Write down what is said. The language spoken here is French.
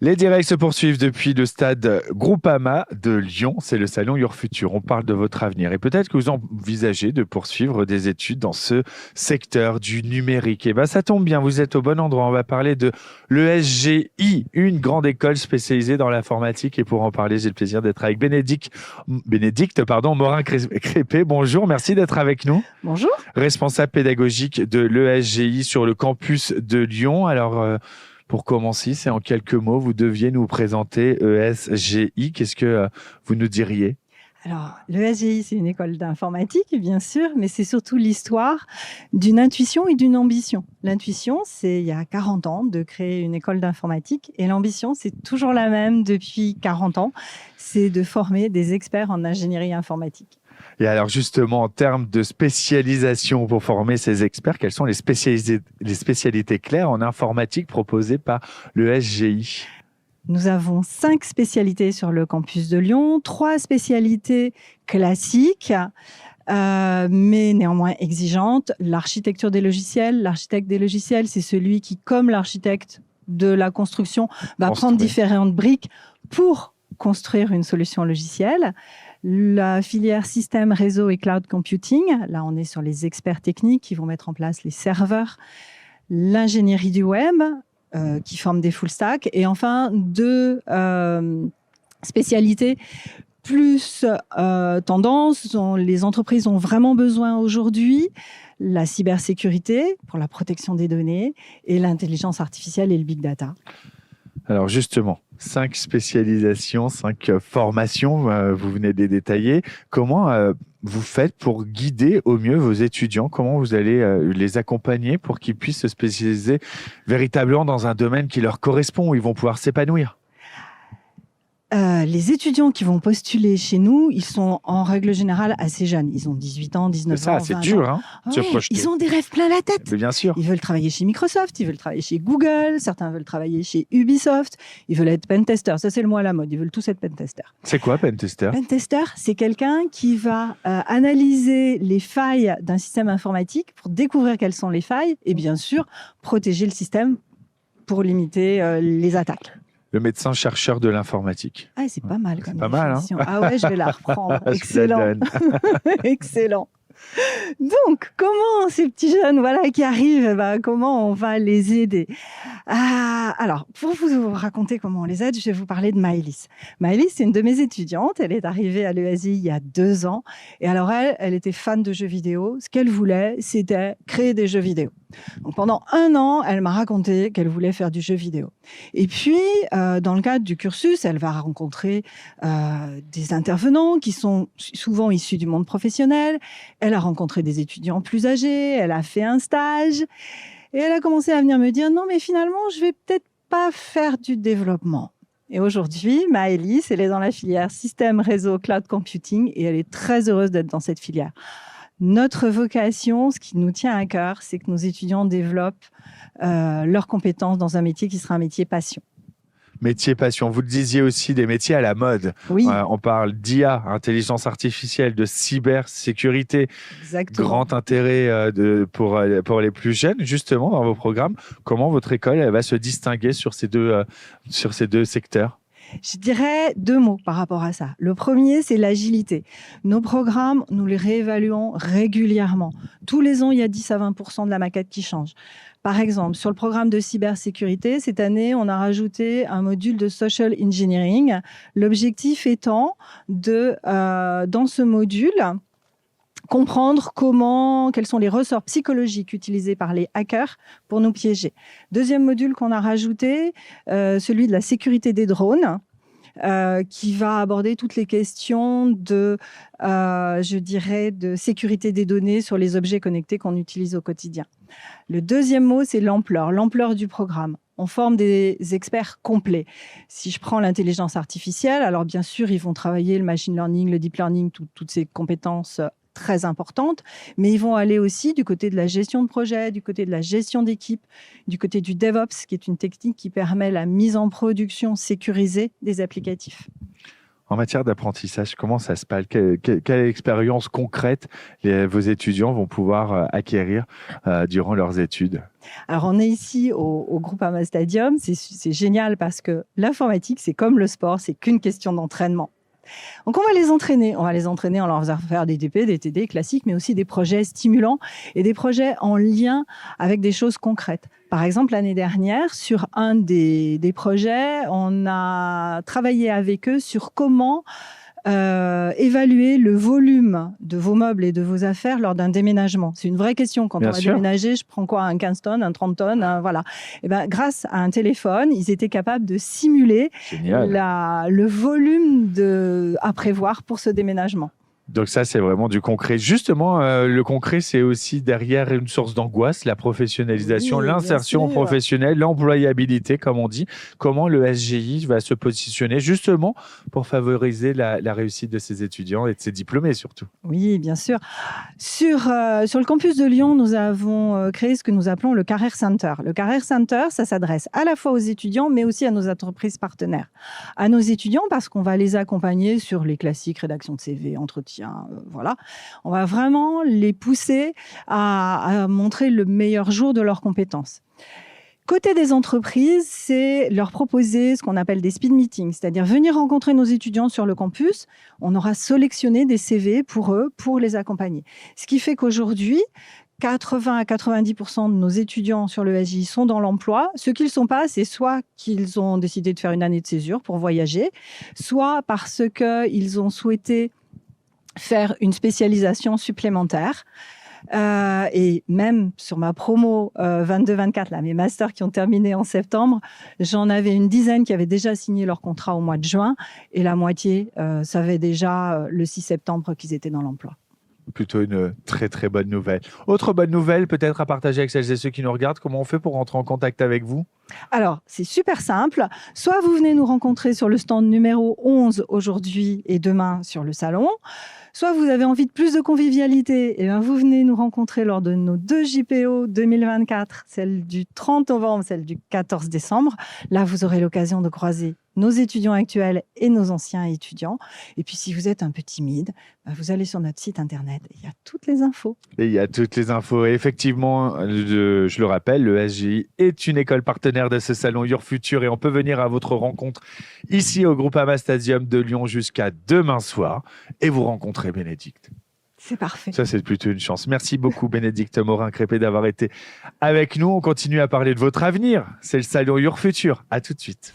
Les directs se poursuivent depuis le stade Groupama de Lyon. C'est le salon Your Future. On parle de votre avenir et peut-être que vous envisagez de poursuivre des études dans ce secteur du numérique. Et ben, ça tombe bien, vous êtes au bon endroit. On va parler de l'ESGI, une grande école spécialisée dans l'informatique. Et pour en parler, j'ai le plaisir d'être avec Bénédicte Morin-Crépé. Bonjour, merci d'être avec nous. Bonjour. Responsable pédagogique de l'ESGI sur le campus de Lyon. Alors, pour commencer, c'est en quelques mots, vous deviez nous présenter ESGI. Qu'est-ce que vous nous diriez? Alors, l'ESGI, c'est une école d'informatique, bien sûr, mais c'est surtout l'histoire d'une intuition et d'une ambition. L'intuition, c'est il y a 40 ans de créer une école d'informatique et l'ambition, c'est toujours la même depuis 40 ans, c'est de former des experts en ingénierie informatique. Et alors justement, en termes de spécialisation pour former ces experts, quelles sont les spécialités claires en informatique proposées par l'ESGI? Nous avons 5 spécialités sur le campus de Lyon, 3 spécialités classiques, mais néanmoins exigeantes. L'architecture des logiciels. L'architecte des logiciels, c'est celui qui, comme l'architecte de la construction, va prendre différentes briques pour construire une solution logicielle. La filière système, réseau et cloud computing, là on est sur les experts techniques qui vont mettre en place les serveurs. L'ingénierie du web, qui forment des full stack. Et enfin, 2 spécialités plus tendance dont les entreprises ont vraiment besoin aujourd'hui, la cybersécurité pour la protection des données et l'intelligence artificielle et le big data. Alors justement, 5 spécialisations, 5 formations, vous venez de les détailler. Comment vous faites pour guider au mieux vos étudiants? Comment vous allez les accompagner pour qu'ils puissent se spécialiser véritablement dans un domaine qui leur correspond, où ils vont pouvoir s'épanouir? Les étudiants qui vont postuler chez nous, ils sont en règle générale assez jeunes. Ils ont 18 ans, 19 ans, 20 ans. C'est dur, hein, de se projeter. Ils ont des rêves plein la tête. Mais bien sûr. Ils veulent travailler chez Microsoft, ils veulent travailler chez Google, certains veulent travailler chez Ubisoft, ils veulent être pentester. Ça, c'est le mot à la mode. Ils veulent tous être pentester. C'est quoi, pentester? Pentester, c'est quelqu'un qui va analyser les failles d'un système informatique pour découvrir quelles sont les failles et bien sûr protéger le système pour limiter les attaques. Le médecin chercheur de l'informatique. Ah, c'est pas mal comme définition. Pas mal, hein. Ah ouais, je vais la reprendre. Excellent. Excellent. Donc, comment ces petits jeunes qui arrivent, comment on va les aider? Alors, pour vous raconter comment on les aide, je vais vous parler de Maëlys. Maëlys, c'est une de mes étudiantes. Elle est arrivée à l'ESI il y a 2 ans. Et alors, elle était fan de jeux vidéo. Ce qu'elle voulait, c'était créer des jeux vidéo. Donc, pendant 1 an, elle m'a raconté qu'elle voulait faire du jeu vidéo. Et puis, dans le cadre du cursus, elle va rencontrer des intervenants qui sont souvent issus du monde professionnel. Elle a rencontré des étudiants plus âgés, elle a fait un stage et elle a commencé à venir me dire « Non, mais finalement, je vais peut-être pas faire du développement ». Et aujourd'hui, Maëlys, elle est dans la filière système, réseau, cloud computing et elle est très heureuse d'être dans cette filière. Notre vocation, ce qui nous tient à cœur, c'est que nos étudiants développent leurs compétences dans un métier qui sera un métier passion. Métier passion. Vous le disiez aussi, des métiers à la mode. Oui. On parle d'IA, intelligence artificielle, de cybersécurité. Exactement. Grand intérêt pour les plus jeunes, justement, dans vos programmes. Comment votre école elle va se distinguer sur ces deux secteurs? Je dirais 2 mots par rapport à ça. Le premier, c'est l'agilité. Nos programmes, nous les réévaluons régulièrement. Tous les ans, il y a 10 à 20% de la maquette qui change. Par exemple, sur le programme de cybersécurité, cette année, on a rajouté un module de social engineering. L'objectif étant dans ce module, comprendre quels sont les ressorts psychologiques utilisés par les hackers pour nous piéger. Deuxième module qu'on a rajouté, celui de la sécurité des drones, qui va aborder toutes les questions de sécurité des données sur les objets connectés qu'on utilise au quotidien. Le deuxième mot, c'est l'ampleur du programme. On forme des experts complets. Si je prends l'intelligence artificielle, alors bien sûr, ils vont travailler le machine learning, le deep learning, toutes ces compétences très importantes, mais ils vont aller aussi du côté de la gestion de projet, du côté de la gestion d'équipe, du côté du DevOps, qui est une technique qui permet la mise en production sécurisée des applicatifs. En matière d'apprentissage, comment ça se passe? Quelle expérience concrète vos étudiants vont pouvoir acquérir durant leurs études? Alors, on est ici au Groupama Stadium. C'est génial parce que l'informatique, c'est comme le sport, c'est qu'une question d'entraînement. Donc, on va les entraîner. On va les entraîner en leur faisant faire des TP, des TD classiques, mais aussi des projets stimulants et des projets en lien avec des choses concrètes. Par exemple, l'année dernière, sur un des projets, on a travaillé avec eux sur comment évaluer le volume de vos meubles et de vos affaires lors d'un déménagement. C'est une vraie question. Quand on va déménager, je prends quoi? Un 15 tonnes, un 30 tonnes, voilà. Et ben, grâce à un téléphone, ils étaient capables de simuler le volume à prévoir pour ce déménagement. Donc ça, c'est vraiment du concret. Justement, le concret, c'est aussi derrière une source d'angoisse, la professionnalisation, l'insertion professionnelle, l'employabilité, comme on dit. Comment le SGI va se positionner justement pour favoriser la réussite de ses étudiants et de ses diplômés surtout? Oui, bien sûr. Sur le campus de Lyon, nous avons créé ce que nous appelons le Career Center. Le Career Center, ça s'adresse à la fois aux étudiants, mais aussi à nos entreprises partenaires. À nos étudiants, parce qu'on va les accompagner sur les classiques, rédaction de CV, entretien, voilà. On va vraiment les pousser à montrer le meilleur jour de leurs compétences. Côté des entreprises, c'est leur proposer ce qu'on appelle des speed meetings, c'est-à-dire venir rencontrer nos étudiants sur le campus. On aura sélectionné des CV pour eux, pour les accompagner. Ce qui fait qu'aujourd'hui, 80 à 90% de nos étudiants sur le SGI sont dans l'emploi. Ceux qui ne le sont pas, c'est soit qu'ils ont décidé de faire une année de césure pour voyager, soit parce qu'ils ont souhaité faire une spécialisation supplémentaire. Et même sur ma promo 22-24, là, mes masters qui ont terminé en septembre, j'en avais une dizaine qui avaient déjà signé leur contrat au mois de juin et la moitié savaient déjà le 6 septembre qu'ils étaient dans l'emploi. Plutôt une très très bonne nouvelle. Autre bonne nouvelle peut-être à partager avec celles et ceux qui nous regardent, comment on fait pour rentrer en contact avec vous? Alors, c'est super simple. Soit vous venez nous rencontrer sur le stand numéro 11 aujourd'hui et demain sur le salon. Soit vous avez envie de plus de convivialité, et bien vous venez nous rencontrer lors de nos 2 JPO 2024, celle du 30 novembre, celle du 14 décembre. Là, vous aurez l'occasion de croiser nos étudiants actuels et nos anciens étudiants. Et puis, si vous êtes un peu timide, vous allez sur notre site internet et il y a toutes les infos. Et il y a toutes les infos. Et effectivement, je le rappelle, le SGI est une école partenaire de ce salon Your Future et on peut venir à votre rencontre ici au Groupama Stadium de Lyon jusqu'à demain soir et vous rencontrer Bénédicte. C'est parfait. Ça, c'est plutôt une chance. Merci beaucoup, Bénédicte Morin-Crépé, d'avoir été avec nous. On continue à parler de votre avenir. C'est le salon Your Future. À tout de suite.